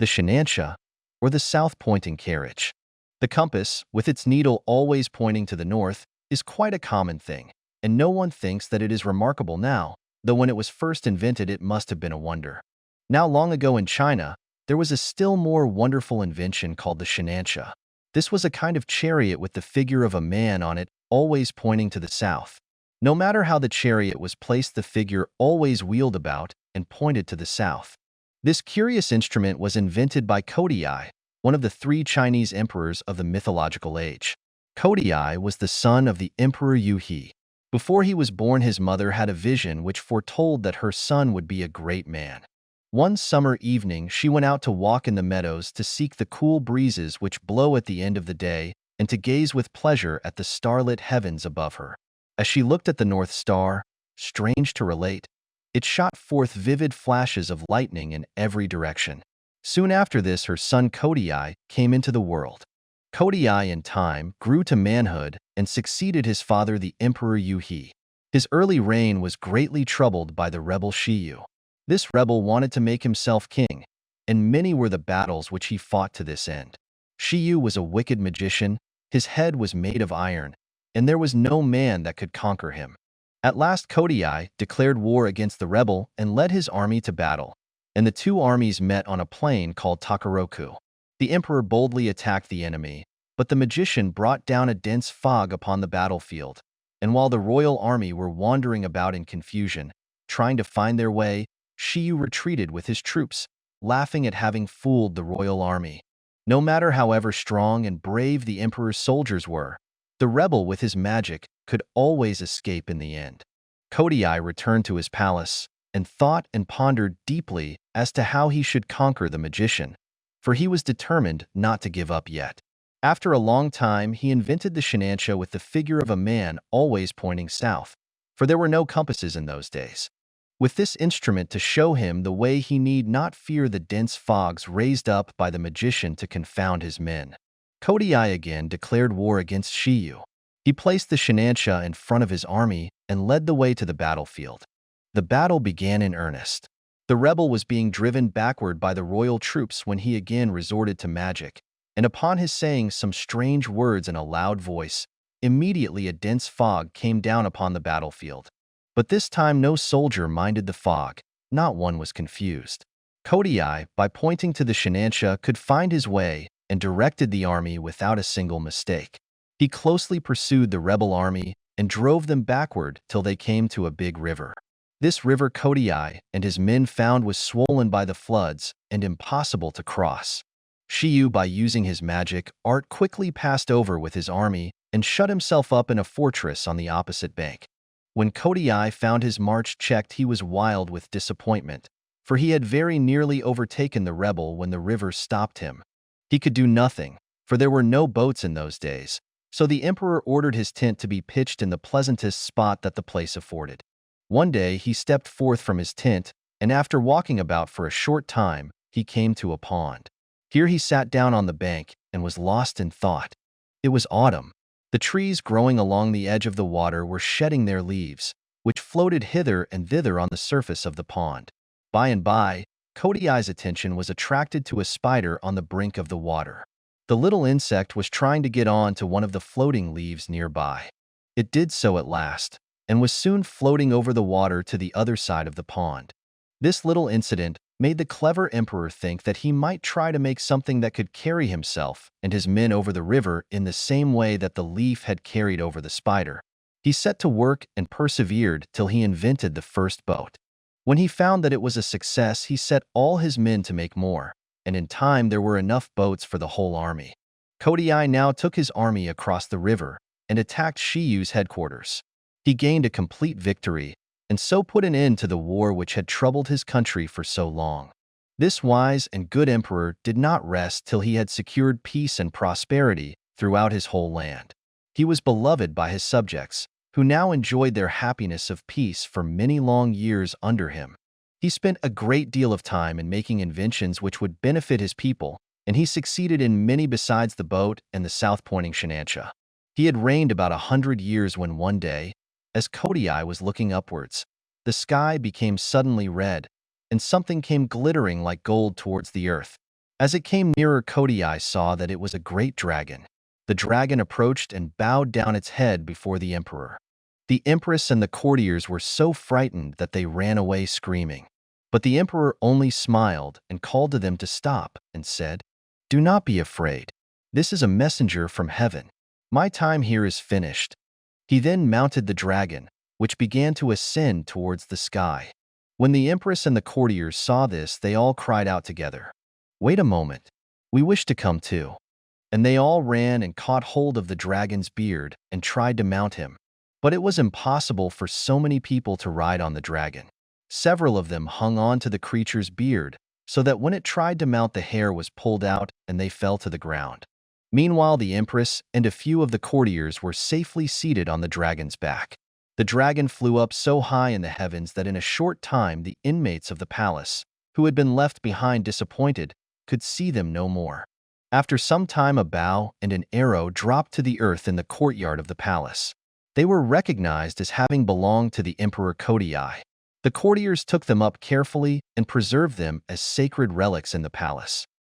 the SHINANSHA, or the south-pointing carriage. The compass, with its needle always pointing to the north, is quite a common thing, and no one thinks that it is remarkable now, though when it was first invented it must have been a wonder. Now long ago in China, there was a still more wonderful invention called the SHINANSHA. This was a kind of chariot with the figure of a man on it, always pointing to the south. No matter how the chariot was placed, the figure always wheeled about and pointed to the south. This curious instrument was invented by Kotei, one of the 3 Chinese emperors of the mythological age. Kotei was the son of the Emperor Yuhi. Before he was born, his mother had a vision which foretold that her son would be a great man. One summer evening, she went out to walk in the meadows to seek the cool breezes which blow at the end of the day and to gaze with pleasure at the starlit heavens above her. As she looked at the North Star, strange to relate, it shot forth vivid flashes of lightning in every direction. Soon after this, her son Kotei came into the world. Kotei in time grew to manhood and succeeded his father, the Emperor Yuhi. His early reign was greatly troubled by the rebel Shiyu. This rebel wanted to make himself king, and many were the battles which he fought to this end. Shiyu was a wicked magician, his head was made of iron, and there was no man that could conquer him. At last Kotei declared war against the rebel and led his army to battle, and the 2 armies met on a plain called Takaroku. The emperor boldly attacked the enemy, but the magician brought down a dense fog upon the battlefield, and while the royal army were wandering about in confusion, trying to find their way, Shiyu retreated with his troops, laughing at having fooled the royal army. No matter however strong and brave the emperor's soldiers were, the rebel with his magic could always escape in the end. Kotei returned to his palace and thought and pondered deeply as to how he should conquer the magician, for he was determined not to give up yet. After a long time, he invented the SHINANSHA with the figure of a man always pointing south, for there were no compasses in those days. With this instrument to show him the way, he need not fear the dense fogs raised up by the magician to confound his men. Kotei again declared war against Shiyu. He placed the SHINANSHA in front of his army and led the way to the battlefield. The battle began in earnest. The rebel was being driven backward by the royal troops when he again resorted to magic, and upon his saying some strange words in a loud voice, immediately a dense fog came down upon the battlefield. But this time no soldier minded the fog, not one was confused. Kotei, by pointing to the SHINANSHA, could find his way and directed the army without a single mistake. He closely pursued the rebel army and drove them backward till they came to a big river. This river Kotei and his men found was swollen by the floods and impossible to cross. Shiyu, by using his magic art, quickly passed over with his army and shut himself up in a fortress on the opposite bank. When Kotei found his march checked, he was wild with disappointment, for he had very nearly overtaken the rebel when the river stopped him. He could do nothing, for there were no boats in those days, so the emperor ordered his tent to be pitched in the pleasantest spot that the place afforded. One day he stepped forth from his tent, and after walking about for a short time, he came to a pond. Here he sat down on the bank and was lost in thought. It was autumn. The trees growing along the edge of the water were shedding their leaves, which floated hither and thither on the surface of the pond. By and by, Kotei's attention was attracted to a spider on the brink of the water. The little insect was trying to get on to one of the floating leaves nearby. It did so at last, and was soon floating over the water to the other side of the pond. This little incident made the clever emperor think that he might try to make something that could carry himself and his men over the river in the same way that the leaf had carried over the spider. He set to work and persevered till he invented the first boat. When he found that it was a success, he set all his men to make more, and in time there were enough boats for the whole army. Kotei now took his army across the river and attacked Shiyu's headquarters. He gained a complete victory, and so put an end to the war which had troubled his country for so long. This wise and good emperor did not rest till he had secured peace and prosperity throughout his whole land. He was beloved by his subjects, who now enjoyed their happiness of peace for many long years under him. He spent a great deal of time in making inventions which would benefit his people, and he succeeded in many besides the boat and the south-pointing SHINANSHA. He had reigned about 100 years when one day, as Kotei was looking upwards, the sky became suddenly red, and something came glittering like gold towards the earth. As it came nearer, Kotei saw that it was a great dragon. The dragon approached and bowed down its head before the emperor. The empress and the courtiers were so frightened that they ran away screaming. But the emperor only smiled and called to them to stop and said, "Do not be afraid. This is a messenger from heaven. My time here is finished." He then mounted the dragon, which began to ascend towards the sky. When the empress and the courtiers saw this, they all cried out together, "Wait a moment. We wish to come too." And they all ran and caught hold of the dragon's beard and tried to mount him. But it was impossible for so many people to ride on the dragon. Several of them hung on to the creature's beard, so that when it tried to mount, the hair was pulled out and they fell to the ground. Meanwhile, the empress and a few of the courtiers were safely seated on the dragon's back. The dragon flew up so high in the heavens that in a short time the inmates of the palace, who had been left behind disappointed, could see them no more. After some time, a bow and an arrow dropped to the earth in the courtyard of the palace. They were recognized as having belonged to the Emperor Kotei. The courtiers took them up carefully and preserved them as sacred relics in the palace.